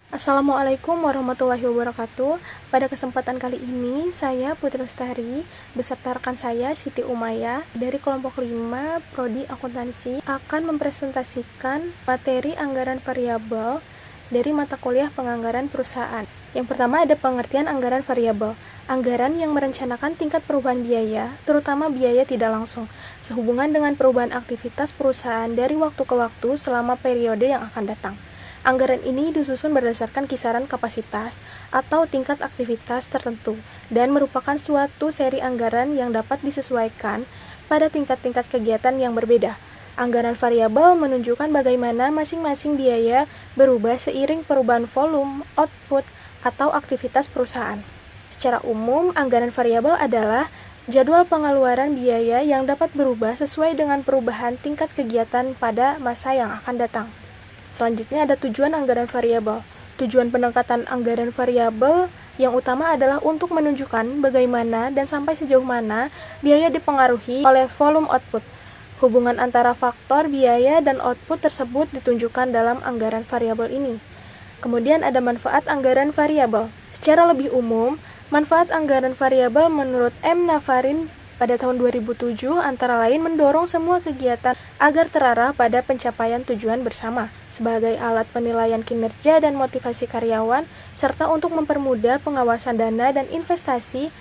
Assalamualaikum warahmatullahi wabarakatuh. Pada kesempatan kali ini, saya Putri Lestari beserta rekan saya Siti Umayyah dari kelompok 5 Prodi Akuntansi akan mempresentasikan materi anggaran variabel dari mata kuliah penganggaran perusahaan. Yang pertama ada pengertian anggaran variabel. Anggaran yang merencanakan tingkat perubahan biaya, terutama biaya tidak langsung, sehubungan dengan perubahan aktivitas perusahaan dari waktu ke waktu selama periode yang akan datang. Anggaran ini disusun berdasarkan kisaran kapasitas atau tingkat aktivitas tertentu dan merupakan suatu seri anggaran yang dapat disesuaikan pada tingkat-tingkat kegiatan yang berbeda. Anggaran variabel menunjukkan bagaimana masing-masing biaya berubah seiring perubahan volume, output, atau aktivitas perusahaan. Secara umum, anggaran variabel adalah jadwal pengeluaran biaya yang dapat berubah sesuai dengan perubahan tingkat kegiatan pada masa yang akan datang. Selanjutnya ada tujuan anggaran variabel. Tujuan pendekatan anggaran variabel yang utama adalah untuk menunjukkan bagaimana dan sampai sejauh mana biaya dipengaruhi oleh volume output. Hubungan antara faktor biaya dan output tersebut ditunjukkan dalam anggaran variabel ini. Kemudian ada manfaat anggaran variabel. Secara lebih umum, manfaat anggaran variabel menurut M. Navarin pada tahun 2007 antara lain mendorong semua kegiatan agar terarah pada pencapaian tujuan bersama sebagai alat penilaian kinerja dan motivasi karyawan, serta untuk mempermudah pengawasan dana dan investasi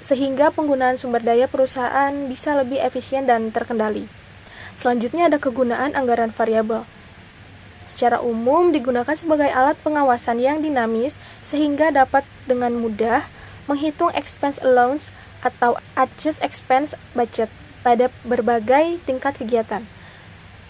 sehingga penggunaan sumber daya perusahaan bisa lebih efisien dan terkendali. Selanjutnya ada kegunaan anggaran variabel. Secara umum digunakan sebagai alat pengawasan yang dinamis sehingga dapat dengan mudah menghitung expense allowance atau adjust expense budget pada berbagai tingkat kegiatan.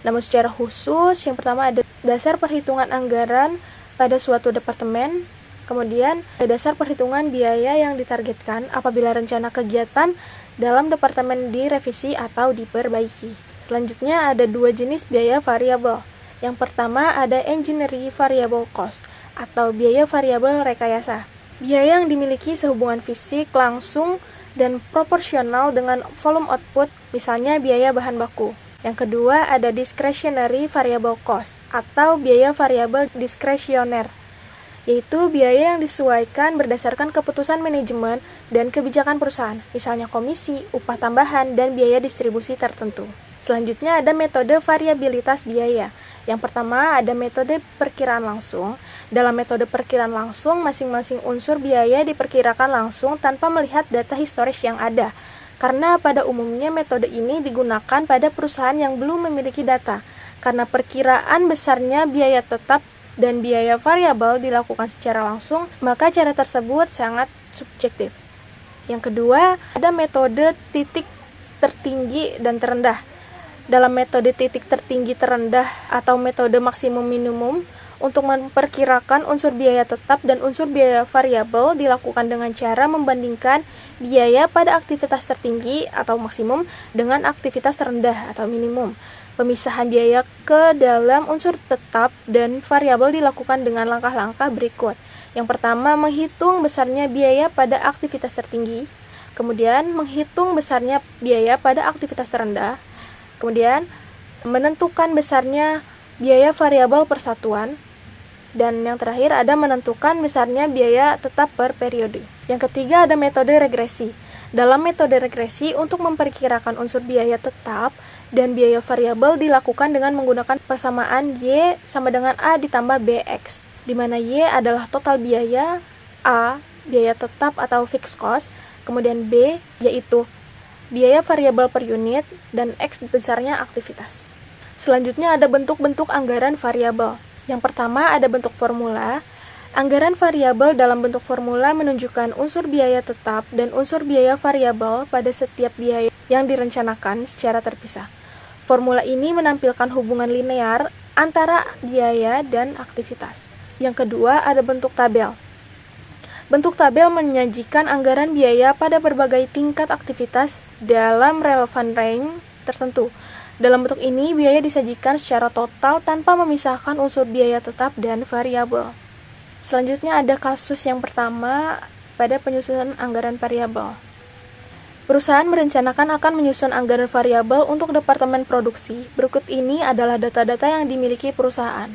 Namun secara khusus, yang pertama ada dasar perhitungan anggaran pada suatu departemen, kemudian ada dasar perhitungan biaya yang ditargetkan apabila rencana kegiatan dalam departemen direvisi atau diperbaiki. Selanjutnya ada dua jenis biaya variabel. Yang pertama ada engineering variable cost atau biaya variabel rekayasa. Biaya yang dimiliki sehubungan fisik langsung dan proporsional dengan volume output, misalnya biaya bahan baku. Yang kedua ada discretionary variable cost atau biaya variabel diskresioner, yaitu biaya yang disesuaikan berdasarkan keputusan manajemen dan kebijakan perusahaan, misalnya komisi, upah tambahan, dan biaya distribusi tertentu. Selanjutnya ada metode variabilitas biaya. Yang pertama ada metode perkiraan langsung. Dalam metode perkiraan langsung, masing-masing unsur biaya diperkirakan langsung tanpa melihat data historis yang ada. Karena pada umumnya metode ini digunakan pada perusahaan yang belum memiliki data. Karena perkiraan besarnya biaya tetap dan biaya variabel dilakukan secara langsung, maka cara tersebut sangat subjektif. Yang kedua, ada metode titik tertinggi dan terendah. Dalam metode titik tertinggi terendah atau metode maksimum minimum, untuk memperkirakan unsur biaya tetap dan unsur biaya variabel dilakukan dengan cara membandingkan biaya pada aktivitas tertinggi atau maksimum dengan aktivitas terendah atau minimum. Pemisahan biaya ke dalam unsur tetap dan variabel dilakukan dengan langkah-langkah berikut. Yang pertama, menghitung besarnya biaya pada aktivitas tertinggi. Kemudian, menghitung besarnya biaya pada aktivitas terendah. Kemudian, menentukan besarnya biaya variabel persatuan. Dan yang terakhir ada menentukan besarnya biaya tetap per periode. Yang ketiga ada metode regresi. Dalam metode regresi untuk memperkirakan unsur biaya tetap dan biaya variabel dilakukan dengan menggunakan persamaan Y sama dengan A ditambah BX, di mana Y adalah total biaya, A biaya tetap atau fixed cost, kemudian B yaitu biaya variabel per unit, dan X besarnya aktivitas. Selanjutnya ada bentuk-bentuk anggaran variabel. Yang pertama ada bentuk formula. Anggaran variabel dalam bentuk formula menunjukkan unsur biaya tetap dan unsur biaya variabel pada setiap biaya yang direncanakan secara terpisah. Formula ini menampilkan hubungan linear antara biaya dan aktivitas. Yang kedua ada bentuk tabel. Bentuk tabel menyajikan anggaran biaya pada berbagai tingkat aktivitas dalam relevan range tertentu. Dalam bentuk ini, biaya disajikan secara total tanpa memisahkan unsur biaya tetap dan variabel. Selanjutnya ada kasus yang pertama pada penyusunan anggaran variabel. Perusahaan merencanakan akan menyusun anggaran variabel untuk departemen produksi. Berikut ini adalah data-data yang dimiliki perusahaan.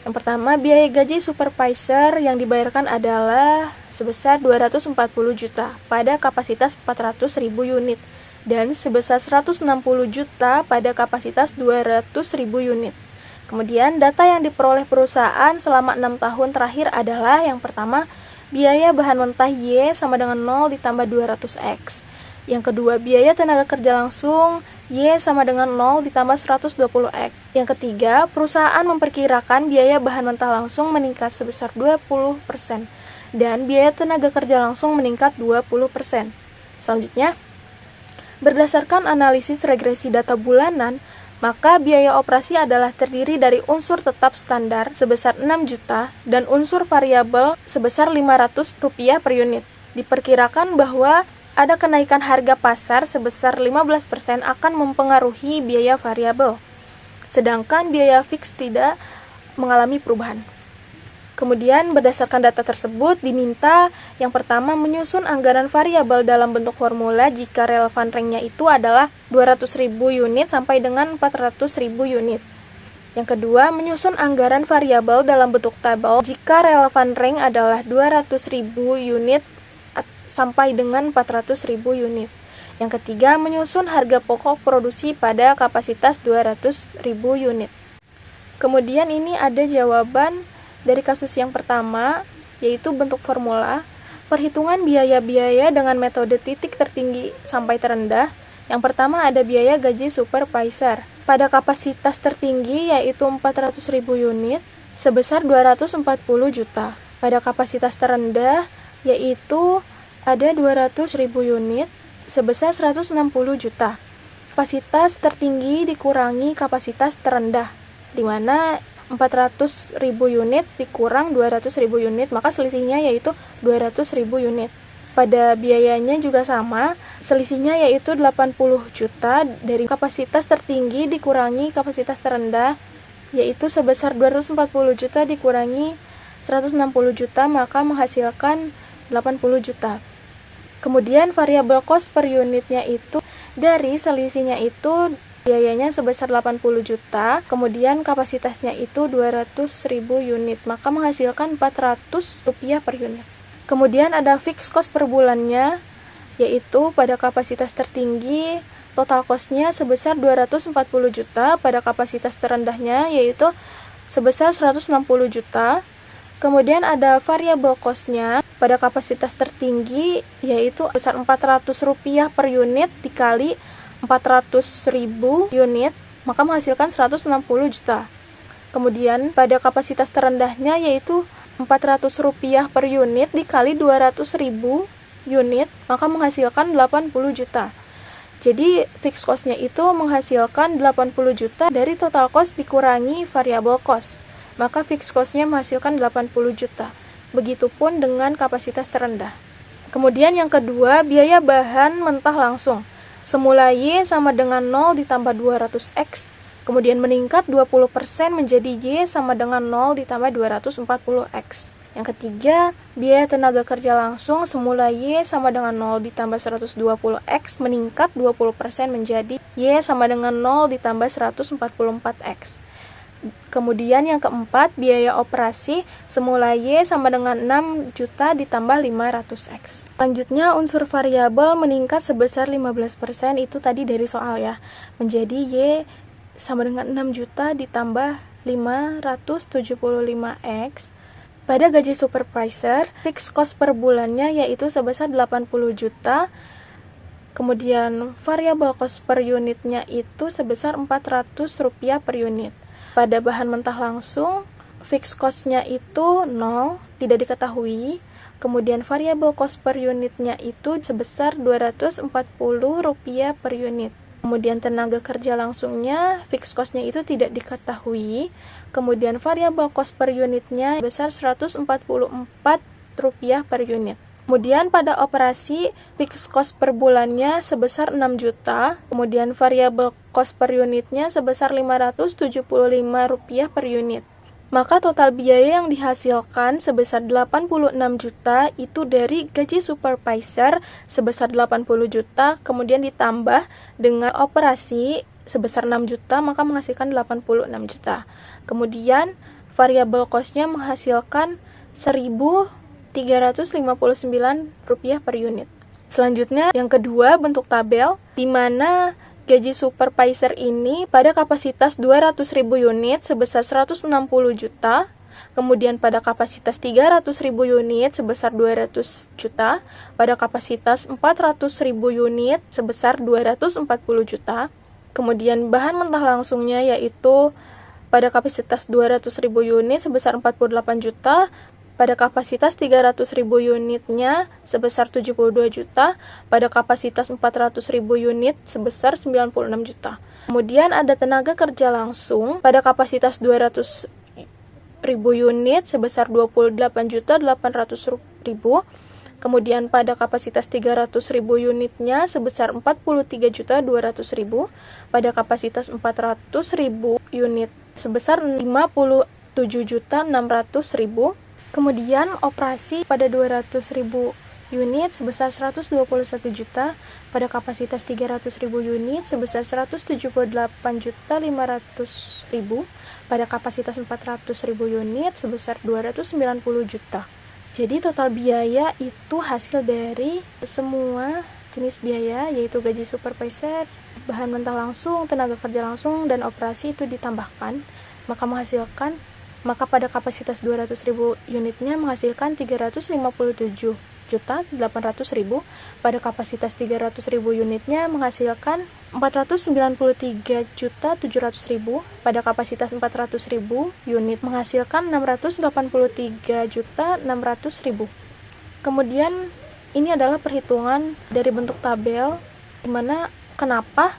Yang pertama, biaya gaji supervisor yang dibayarkan adalah sebesar 240 juta pada kapasitas 400.000 unit dan sebesar 160 juta pada kapasitas 200.000 unit. Kemudian, data yang diperoleh perusahaan selama 6 tahun terakhir adalah yang pertama, biaya bahan mentah Y sama dengan 0 ditambah 200X. Yang kedua, biaya tenaga kerja langsung Y sama dengan 0 ditambah 120X. Yang ketiga, perusahaan memperkirakan biaya bahan mentah langsung meningkat sebesar 20% dan biaya tenaga kerja langsung meningkat 20%. Selanjutnya, berdasarkan analisis regresi data bulanan, maka biaya operasi adalah terdiri dari unsur tetap standar sebesar 6 juta dan unsur variabel sebesar Rp500 per unit. Diperkirakan bahwa ada kenaikan harga pasar sebesar 15% akan mempengaruhi biaya variabel, sedangkan biaya fix tidak mengalami perubahan. Kemudian, berdasarkan data tersebut, diminta yang pertama menyusun anggaran variabel dalam bentuk formula jika relevan rank-nya itu adalah 200.000 unit sampai dengan 400.000 unit. Yang kedua, menyusun anggaran variabel dalam bentuk tabel jika relevan rank adalah 200.000 unit sampai dengan 400.000 unit. Yang ketiga, menyusun harga pokok produksi pada kapasitas 200.000 unit. Kemudian ini ada jawaban dari kasus yang pertama, yaitu bentuk formula, perhitungan biaya-biaya dengan metode titik tertinggi sampai terendah. Yang pertama ada biaya gaji supervisor. Pada kapasitas tertinggi yaitu 400.000 unit, sebesar 240 juta. Pada kapasitas terendah yaitu ada 200.000 unit sebesar 160 juta. Kapasitas tertinggi dikurangi kapasitas terendah, di mana 400.000 unit dikurang 200.000 unit, maka selisihnya yaitu 200.000 unit. Pada biayanya juga sama, selisihnya yaitu 80 juta dari kapasitas tertinggi dikurangi kapasitas terendah, yaitu sebesar 240 juta dikurangi 160 juta, maka menghasilkan 80 juta. Kemudian variabel cost per unitnya itu dari selisihnya itu biayanya sebesar 80 juta, kemudian kapasitasnya itu 200.000 unit, maka menghasilkan Rp400 per unit. Kemudian ada fixed cost per bulannya, yaitu pada kapasitas tertinggi total cost-nya sebesar 240 juta, pada kapasitas terendahnya yaitu sebesar 160 juta. Kemudian ada variable cost-nya pada kapasitas tertinggi yaitu sebesar Rp400 per unit dikali 400.000 unit, maka menghasilkan 160 juta. Kemudian pada kapasitas terendahnya yaitu Rp400 per unit dikali 200.000 unit, maka menghasilkan 80 juta. Jadi fixed cost-nya itu menghasilkan 80 juta dari total cost dikurangi variable cost, maka fixed cost-nya menghasilkan 80 juta. Begitupun dengan kapasitas terendah. Kemudian yang kedua, biaya bahan mentah langsung. Semula Y sama dengan 0 ditambah 200X, kemudian meningkat 20% menjadi Y sama dengan 0 ditambah 240X. Yang ketiga, biaya tenaga kerja langsung semula Y sama dengan 0 ditambah 120X, meningkat 20% menjadi Y sama dengan 0 ditambah 144X. Kemudian yang keempat, biaya operasi semula Y sama dengan 6 juta ditambah 500X. Selanjutnya, unsur variabel meningkat sebesar 15%, itu tadi dari soal ya. Menjadi Y sama dengan 6 juta ditambah 575X. Pada gaji supervisor, fixed cost per bulannya yaitu sebesar 80 juta. Kemudian variable cost per unitnya itu sebesar Rp400 per unit. Pada bahan mentah langsung, fixed cost-nya itu 0, tidak diketahui. Kemudian variable cost per unitnya itu sebesar Rp240 per unit. Kemudian tenaga kerja langsungnya, fixed cost-nya itu tidak diketahui. Kemudian variable cost per unitnya sebesar Rp144 per unit. Kemudian pada operasi, fixed cost per bulannya sebesar 6 juta, kemudian variable cost per unitnya sebesar Rp575 per unit. Maka total biaya yang dihasilkan sebesar 86 juta itu dari gaji supervisor sebesar 80 juta, kemudian ditambah dengan operasi sebesar 6 juta, maka menghasilkan 86 juta. Kemudian variabel cost-nya menghasilkan Rp1.359 per unit. Selanjutnya, yang kedua, bentuk tabel, di mana gaji supervisor ini pada kapasitas 200.000 unit sebesar 160 juta, kemudian pada kapasitas 300.000 unit sebesar 200 juta, pada kapasitas 400.000 unit sebesar 240 juta, kemudian bahan mentah langsungnya yaitu pada kapasitas 200.000 unit sebesar 48 juta, pada kapasitas 300.000 unitnya sebesar 72 juta, pada kapasitas 400.000 unit sebesar 96 juta. Kemudian ada tenaga kerja langsung pada kapasitas 200.000 unit sebesar 28.800.000, kemudian pada kapasitas 300.000 unitnya sebesar 43.200.000, pada kapasitas 400.000 unit sebesar 57.600.000. Kemudian operasi pada 200.000 unit sebesar 121 juta, pada kapasitas 300.000 unit sebesar 178.500.000, pada kapasitas 400.000 unit sebesar 290 juta. Jadi total biaya itu hasil dari semua jenis biaya, yaitu gaji supervisor, bahan mentah langsung, tenaga kerja langsung, dan operasi itu ditambahkan, maka pada kapasitas 200.000 unitnya menghasilkan 357.800.000, pada kapasitas 300.000 unitnya menghasilkan 493.700.000, pada kapasitas 400.000 unit menghasilkan 683.600.000. Kemudian ini adalah perhitungan dari bentuk tabel, dimana kenapa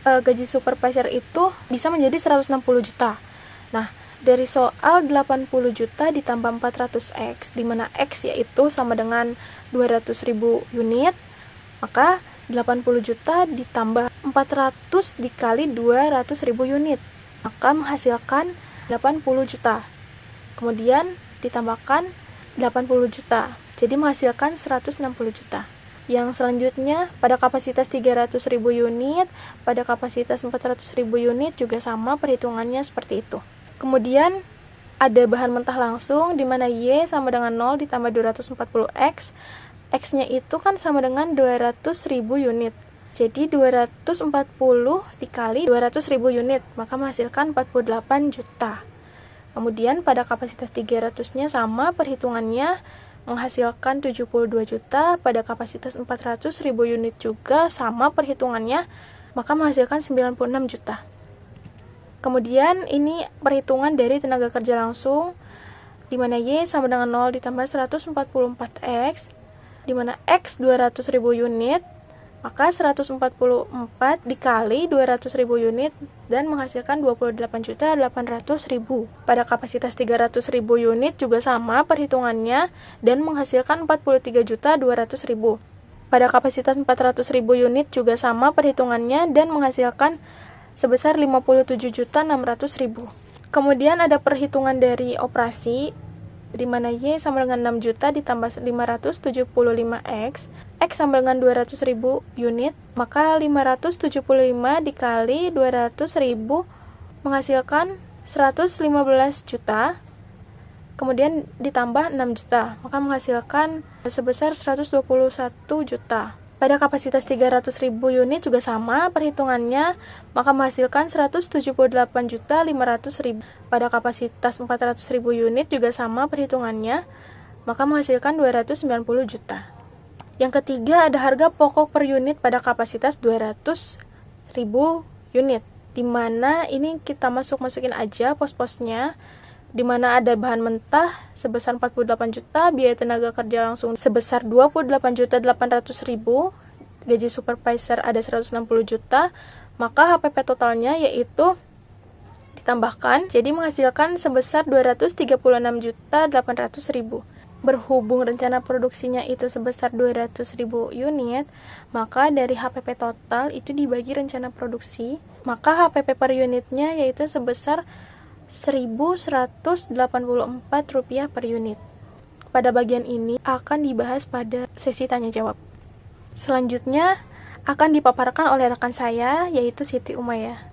gaji supervisor itu bisa menjadi 160 juta. Nah, dari soal 80 juta ditambah 400X, di mana X yaitu sama dengan 200.000 unit, maka 80 juta ditambah 400 dikali 200.000 unit, maka menghasilkan 80 juta. Kemudian ditambahkan 80 juta, jadi menghasilkan 160 juta. Yang selanjutnya, pada kapasitas 300.000 unit, pada kapasitas 400.000 unit juga sama perhitungannya seperti itu. Kemudian ada bahan mentah langsung, di mana Y sama dengan 0 ditambah 240X. X-nya itu kan sama dengan 200.000 unit. Jadi 240 dikali 200.000 unit, maka menghasilkan 48 juta. Kemudian pada kapasitas 300-nya sama perhitungannya, menghasilkan 72 juta, pada kapasitas 400.000 unit juga sama perhitungannya, maka menghasilkan 96 juta. Kemudian ini perhitungan dari tenaga kerja langsung, di mana Y sama dengan 0 ditambah 144X, di mana X 200.000 unit, maka 144 dikali 200.000 unit dan menghasilkan 28.800.000. Pada kapasitas 300.000 unit juga sama perhitungannya dan menghasilkan 43.200.000. Pada kapasitas 400.000 unit juga sama perhitungannya dan menghasilkan sebesar 57.600.000. Kemudian ada perhitungan dari operasi, di mana Y sama dengan 6 juta ditambah 575X, X sama dengan 200.000 unit, maka 575 dikali 200.000 menghasilkan 115 juta, kemudian ditambah 6 juta, maka menghasilkan sebesar 121 juta. Pada kapasitas 300.000 unit juga sama perhitungannya, maka menghasilkan 178.500.000. Pada kapasitas 400.000 unit juga sama perhitungannya, maka menghasilkan 290 juta. Yang ketiga ada harga pokok per unit pada kapasitas 200.000 unit, di mana ini kita masukin aja pos-posnya, di mana ada bahan mentah sebesar 48 juta, biaya tenaga kerja langsung sebesar 28.800.000, gaji supervisor ada 160 juta, maka HPP totalnya yaitu ditambahkan, jadi menghasilkan sebesar 236.800.000. Berhubung rencana produksinya itu sebesar 200.000 unit, maka dari HPP total itu dibagi rencana produksi, maka HPP per unitnya yaitu sebesar Rp1.184 per unit. Pada bagian ini akan dibahas pada sesi tanya jawab. Selanjutnya akan dipaparkan oleh rekan saya, yaitu Siti Umayyah.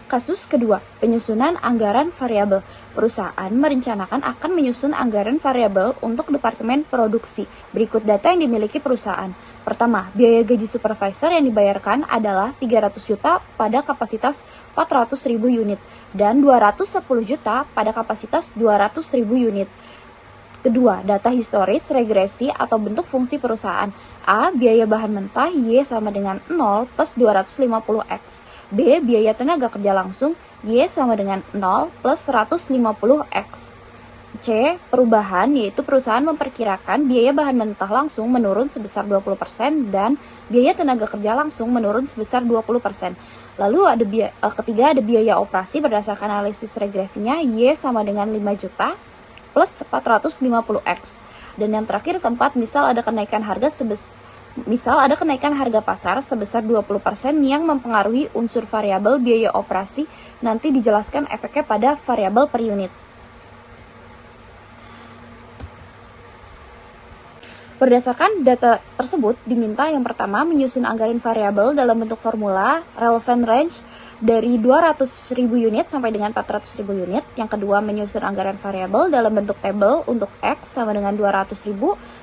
Kasus kedua, penyusunan anggaran variabel. Perusahaan merencanakan akan menyusun anggaran variabel untuk departemen produksi. Berikut data yang dimiliki perusahaan. Pertama, biaya gaji supervisor yang dibayarkan adalah 300 juta pada kapasitas 400.000 unit dan 210 juta pada kapasitas 200.000 unit. Kedua, data historis, regresi, atau bentuk fungsi perusahaan. A. Biaya bahan mentah Y sama dengan 0 plus 250X. B. Biaya tenaga kerja langsung Y sama dengan 0 plus 150X. C. Perubahan, yaitu perusahaan memperkirakan biaya bahan mentah langsung menurun sebesar 20% dan biaya tenaga kerja langsung menurun sebesar 20%. Lalu ketiga ada biaya operasi berdasarkan analisis regresinya Y sama dengan 5 juta plus 450X. Dan yang terakhir keempat, misal ada kenaikan harga pasar sebesar 20% yang mempengaruhi unsur variabel biaya operasi, nanti dijelaskan efeknya pada variabel per unit. Berdasarkan data tersebut, diminta yang pertama menyusun anggaran variabel dalam bentuk formula relevant range dari 200.000 unit sampai dengan 400.000 unit. Yang kedua, menyusun anggaran variabel dalam bentuk tabel untuk X sama dengan 200.000,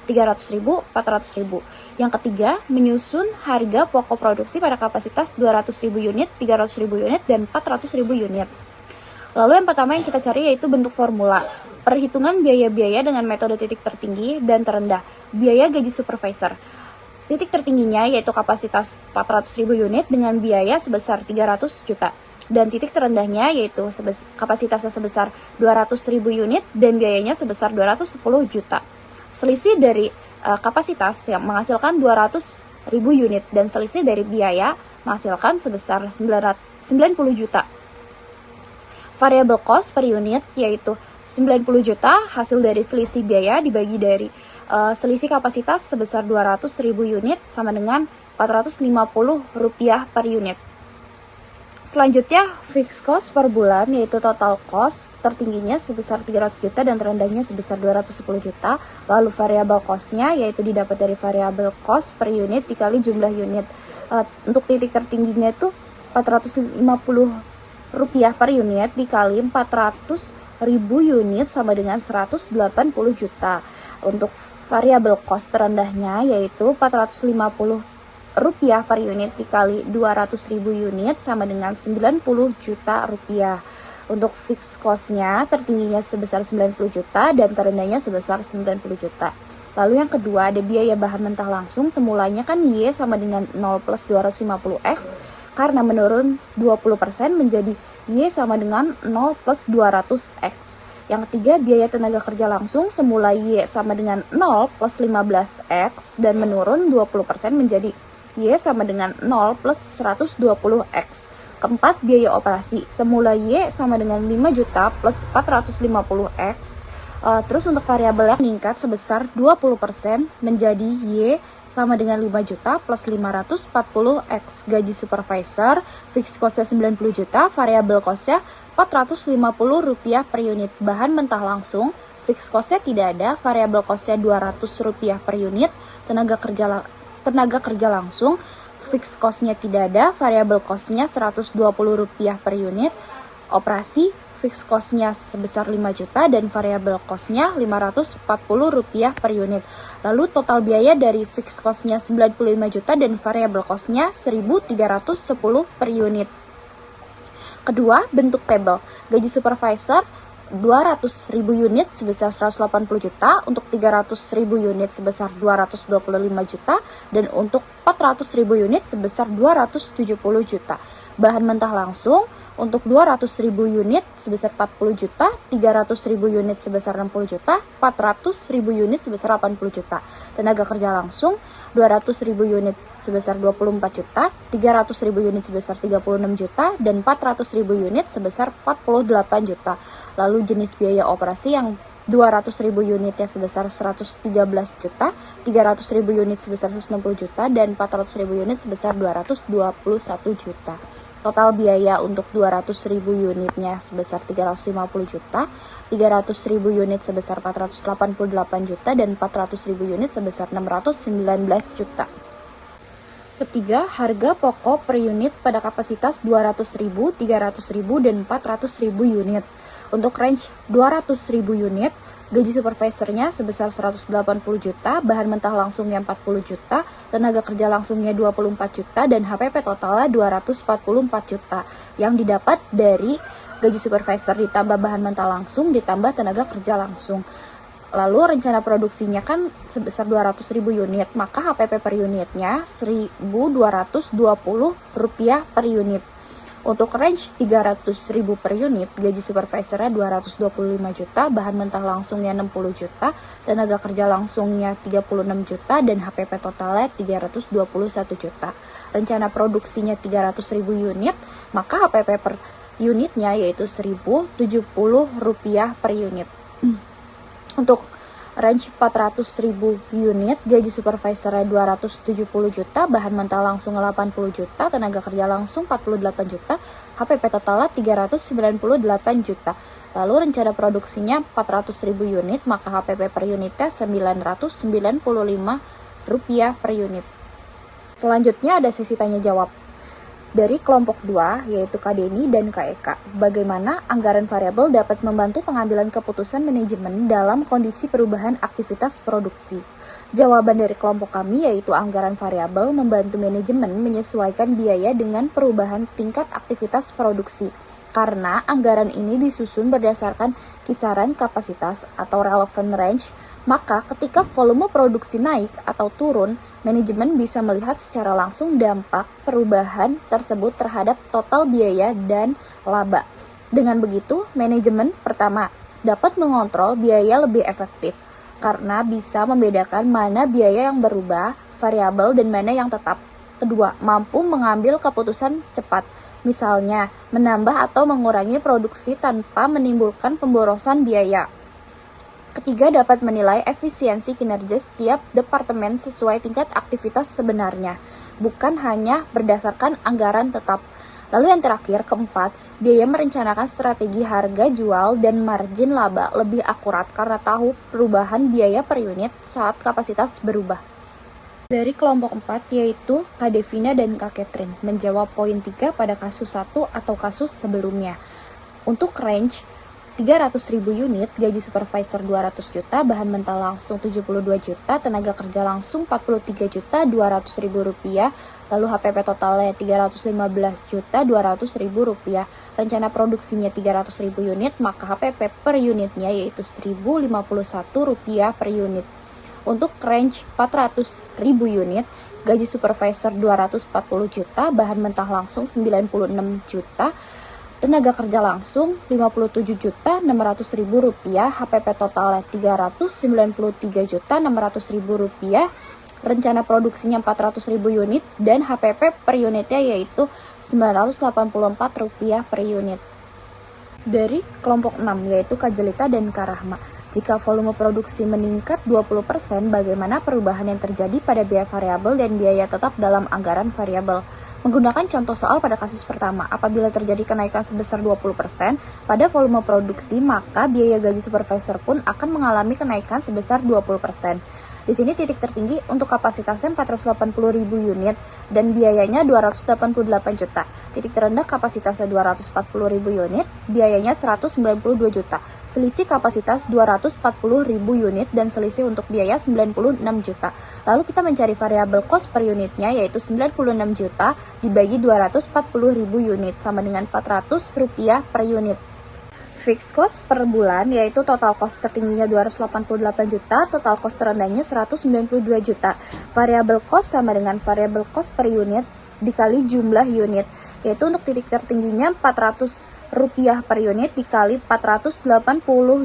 300.000, 400.000. Yang ketiga, menyusun harga pokok produksi pada kapasitas 200.000 unit, 300.000 unit, dan 400.000 unit. Lalu yang pertama yang kita cari yaitu bentuk formula. Perhitungan biaya-biaya dengan metode titik tertinggi dan terendah. Biaya gaji supervisor. Titik tertingginya yaitu kapasitas 400.000 unit dengan biaya sebesar 300 juta. Dan titik terendahnya yaitu kapasitasnya sebesar 200.000 unit dan biayanya sebesar 210 juta. Selisih dari kapasitas yang menghasilkan 200.000 unit dan selisih dari biaya menghasilkan sebesar 90 juta. Variable cost per unit yaitu 90 juta hasil dari selisih biaya dibagi dari selisih kapasitas sebesar 200.000 unit sama dengan 450 rupiah per unit. Selanjutnya, fixed cost per bulan yaitu total cost tertingginya sebesar 300 juta dan terendahnya sebesar 210 juta. Lalu variable cost-nya yaitu didapat dari variable cost per unit dikali jumlah unit. Untuk titik tertingginya itu 450 rupiah per unit dikali 400.000 unit sama dengan 180 juta. Untuk variable cost terendahnya yaitu 450 rupiah per unit dikali 200.000 unit sama dengan 90 juta rupiah. Untuk fixed cost-nya tertingginya sebesar 90 juta dan terendahnya sebesar 90 juta. Lalu yang kedua ada biaya bahan mentah langsung, semulanya kan Y sama dengan 0 plus 250X, karena menurun 20% menjadi Y sama dengan 0 plus 200X. Yang ketiga, biaya tenaga kerja langsung semula Y sama dengan 0 plus 15X dan menurun 20% menjadi Y sama dengan 0 plus 120X. Keempat, biaya operasi semula Y sama dengan 5 juta plus 450X. Terus untuk variabel yang meningkat sebesar 20% menjadi Y sama dengan 5 juta plus 540X. Gaji supervisor, fixed cost-nya 90 juta, variable cost-nya 450 rupiah per unit. Bahan mentah langsung, fixed cost-nya tidak ada, variable cost-nya 200 rupiah per unit. Tenaga kerja langsung, fixed cost-nya tidak ada, variable cost-nya 120 rupiah per unit. Operasi, fixed cost-nya sebesar 5 juta dan variable cost-nya 540 rupiah per unit. Lalu total biaya dari fixed cost-nya 95 juta dan variable cost-nya 1.310 per unit. Kedua, bentuk tabel. Gaji supervisor 200.000 unit sebesar 180 juta, untuk 300.000 unit sebesar 225 juta, dan untuk 400.000 unit sebesar 270 juta. Bahan mentah langsung untuk 200.000 unit sebesar 40 juta, 300.000 unit sebesar 60 juta, 400.000 unit sebesar 80 juta. Tenaga kerja langsung 200.000 unit sebesar 24 juta, 300.000 unit sebesar 36 juta, dan 400.000 unit sebesar 48 juta. Lalu jenis biaya operasi yang 200.000 unitnya sebesar 113 juta, 300.000 unit sebesar 160 juta, dan 400.000 unit sebesar 221 juta. Total biaya untuk 200.000 unitnya sebesar 350 juta, 300.000 unit sebesar 488 juta, dan 400.000 unit sebesar 619 juta. Ketiga, harga pokok per unit pada kapasitas 200.000, 300.000, dan 400.000 unit. Untuk range 200.000 unit, gaji supervisornya sebesar 180 juta, bahan mentah langsungnya 40 juta, tenaga kerja langsungnya 24 juta, dan HPP totalnya 244 juta. Yang didapat dari gaji supervisor ditambah bahan mentah langsung ditambah tenaga kerja langsung. Lalu rencana produksinya kan sebesar 200.000 unit, maka HPP per unitnya Rp1.220 per unit. Untuk range 300.000 per unit, gaji supervisornya 225 juta, bahan mentah langsungnya 60 juta, tenaga kerja langsungnya 36 juta, dan HPP totalnya 321 juta. Rencana produksinya 300.000 unit, maka HPP per unitnya yaitu Rp1.070 per unit. Untuk range 400.000 unit, gaji supervisornya 270 juta, bahan mentah langsung 80 juta, tenaga kerja langsung 48 juta, HPP totalnya 398 juta. Lalu rencana produksinya 400.000 unit, maka HPP per unitnya Rp995 per unit. Selanjutnya ada sesi tanya jawab dari kelompok 2, yaitu Kak Deni dan Kak Eka. Bagaimana anggaran variabel dapat membantu pengambilan keputusan manajemen dalam kondisi perubahan aktivitas produksi? Jawaban dari kelompok kami yaitu anggaran variabel membantu manajemen menyesuaikan biaya dengan perubahan tingkat aktivitas produksi. Karena anggaran ini disusun berdasarkan kisaran kapasitas atau relevant range, maka ketika volume produksi naik atau turun, manajemen bisa melihat secara langsung dampak perubahan tersebut terhadap total biaya dan laba. Dengan begitu, manajemen pertama dapat mengontrol biaya lebih efektif karena bisa membedakan mana biaya yang berubah, variabel, dan mana yang tetap. Kedua, mampu mengambil keputusan cepat. Misalnya, menambah atau mengurangi produksi tanpa menimbulkan pemborosan biaya. Ketiga, dapat menilai efisiensi kinerja setiap departemen sesuai tingkat aktivitas sebenarnya, bukan hanya berdasarkan anggaran tetap. Lalu yang terakhir, keempat, biaya merencanakan strategi harga jual dan margin laba lebih akurat karena tahu perubahan biaya per unit saat kapasitas berubah. Dari kelompok 4 yaitu Kak Devina dan Kak Catherine menjawab poin 3 pada kasus 1 atau kasus sebelumnya. Untuk range 300.000 unit, gaji supervisor 200 juta, bahan mentah langsung 72 juta, tenaga kerja langsung 43 juta 200.000 rupiah, lalu HPP totalnya 315 juta 200.000 rupiah. Rencana produksinya 300.000 unit, maka HPP per unitnya yaitu 1.051 rupiah per unit. Untuk range 400.000 unit, gaji supervisor 240 juta, bahan mentah langsung 96 juta, tenaga kerja langsung 57 juta 600.000 rupiah, HPP totalnya 393 juta 600.000 rupiah. Rencana produksinya 400.000 unit dan HPP per unitnya yaitu 984 rupiah per unit. Dari kelompok 6 yaitu Kak Jelita dan Kak Rahma. Jika volume produksi meningkat 20%, bagaimana perubahan yang terjadi pada biaya variabel dan biaya tetap dalam anggaran variabel? Menggunakan contoh soal pada kasus pertama, apabila terjadi kenaikan sebesar 20% pada volume produksi, maka biaya gaji supervisor pun akan mengalami kenaikan sebesar 20%. Di sini titik tertinggi untuk kapasitasnya 480.000 unit dan biayanya 288 juta. Titik terendah kapasitasnya 240.000 unit, biayanya 192 juta. Selisih kapasitas 240.000 unit dan selisih untuk biaya 96 juta. Lalu kita mencari variabel cost per unitnya yaitu 96 juta dibagi 240.000 unit sama dengan 400 rupiah per unit. Fixed cost per bulan yaitu total cost tertingginya 288 juta, total cost terendahnya 192 juta. Variable cost sama dengan variable cost per unit dikali jumlah unit, yaitu untuk titik tertingginya 400 rupiah per unit dikali 480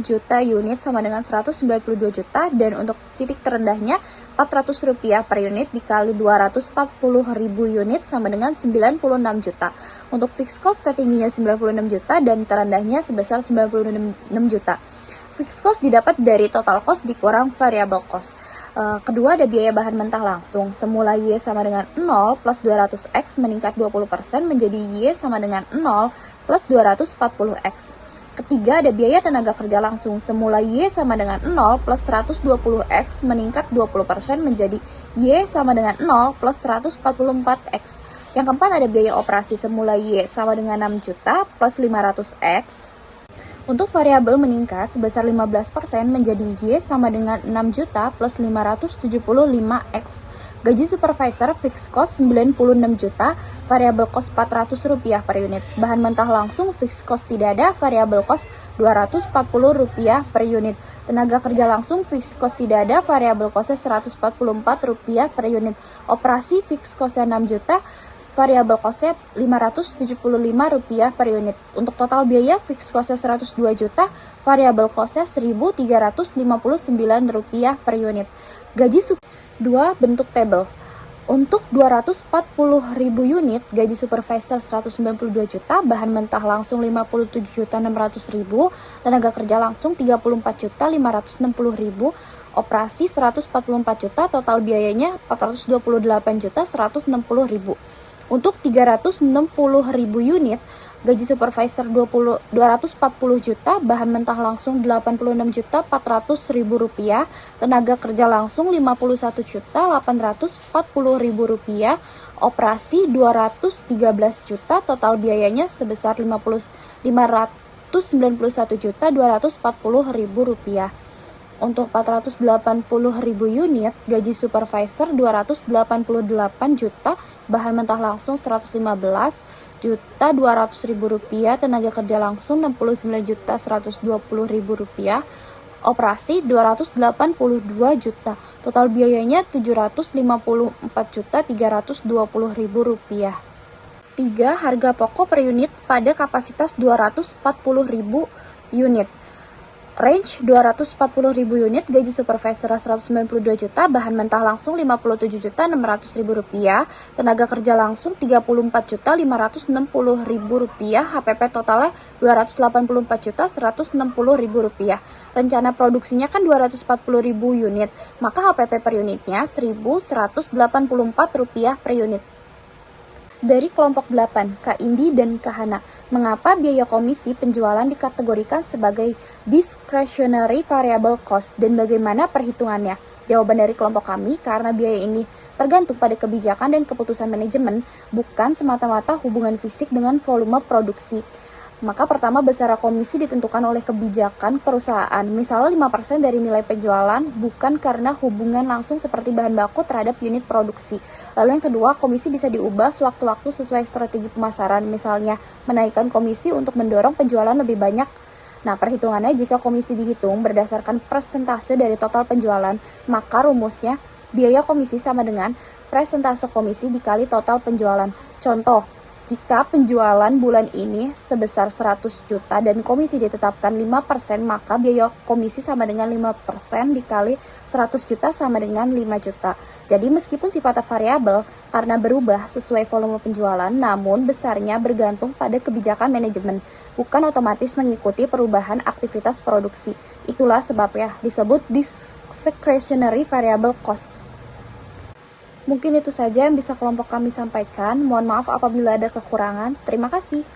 juta unit sama dengan 192 juta, dan untuk titik terendahnya 400 rupiah per unit dikali 240.000 unit sama dengan 96 juta. Untuk fixed cost tertingginya 96 juta dan terendahnya sebesar 96 juta. Fixed cost didapat dari total cost dikurang variable cost. Kedua ada biaya bahan mentah langsung. Semula Y sama dengan 0 plus 200X meningkat 20% menjadi Y sama dengan 0 plus 240X. Ketiga, ada biaya tenaga kerja langsung. Semula Y sama dengan 0 plus 120X meningkat 20% menjadi Y sama dengan 0 plus 144X. Yang keempat, ada biaya operasi. Semula Y sama dengan 6 juta plus 500X. Untuk variabel meningkat sebesar 15% menjadi Y sama dengan 6 juta plus 575X. Gaji supervisor fixed cost 96 juta, variabel cost Rp400 per unit. Bahan mentah langsung fixed cost tidak ada, variabel cost Rp240 per unit. Tenaga kerja langsung fixed cost tidak ada, variabel costnya Rp144 per unit. Operasi fixed costnya 6 juta, variabel costnya Rp575 per unit. Untuk total biaya fixed costnya 102 juta, variabel costnya Rp1.359 per unit. Gaji 2. Bentuk tabel. Untuk 240.000 unit, gaji supervisor 192 juta, bahan mentah langsung 57.600.000, tenaga kerja langsung 34.560.000, operasi 144 juta, total biayanya 428.160.000. Untuk 360.000 unit, gaji supervisor 240 juta, bahan mentah langsung 86.400.000 rupiah, tenaga kerja langsung 51.840.000 rupiah, operasi 213 juta, total biayanya sebesar 591.240.000 rupiah. Untuk 480.000 unit, gaji supervisor 288 juta, bahan mentah langsung 115.200.000 rupiah, tenaga kerja langsung 69.120.000 rupiah, operasi 282 juta, total biayanya 754.320.000 rupiah. 3. Harga pokok per unit pada kapasitas 240.000 unit. Range 240.000 unit, gaji supervisor 192 juta, bahan mentah langsung 57.600.000 rupiah, tenaga kerja langsung 34.560.000 rupiah, HPP totalnya 284.160.000 rupiah. Rencana produksinya kan 240.000 unit, maka HPP per unitnya 1.184 rupiah per unit. Dari kelompok 8, Kak Indi dan Kak Hana, mengapa biaya komisi penjualan dikategorikan sebagai discretionary variable cost dan bagaimana perhitungannya? Jawaban dari kelompok kami, karena biaya ini tergantung pada kebijakan dan keputusan manajemen, bukan semata-mata hubungan fisik dengan volume produksi. Maka pertama, besaran komisi ditentukan oleh kebijakan perusahaan, misalnya 5% dari nilai penjualan, bukan karena hubungan langsung seperti bahan baku terhadap unit produksi. Lalu yang kedua, komisi bisa diubah sewaktu-waktu sesuai strategi pemasaran, misalnya menaikkan komisi untuk mendorong penjualan lebih banyak. Nah, perhitungannya jika komisi dihitung berdasarkan persentase dari total penjualan, maka rumusnya biaya komisi sama dengan persentase komisi dikali total penjualan. Contoh, jika penjualan bulan ini sebesar 100 juta dan komisi ditetapkan 5%, maka biaya komisi sama dengan 5% dikali 100 juta sama dengan 5 juta. Jadi meskipun sifatnya variabel karena berubah sesuai volume penjualan, namun besarnya bergantung pada kebijakan manajemen, bukan otomatis mengikuti perubahan aktivitas produksi. Itulah sebabnya disebut discretionary variable cost. Mungkin itu saja yang bisa kelompok kami sampaikan. Mohon maaf apabila ada kekurangan. Terima kasih.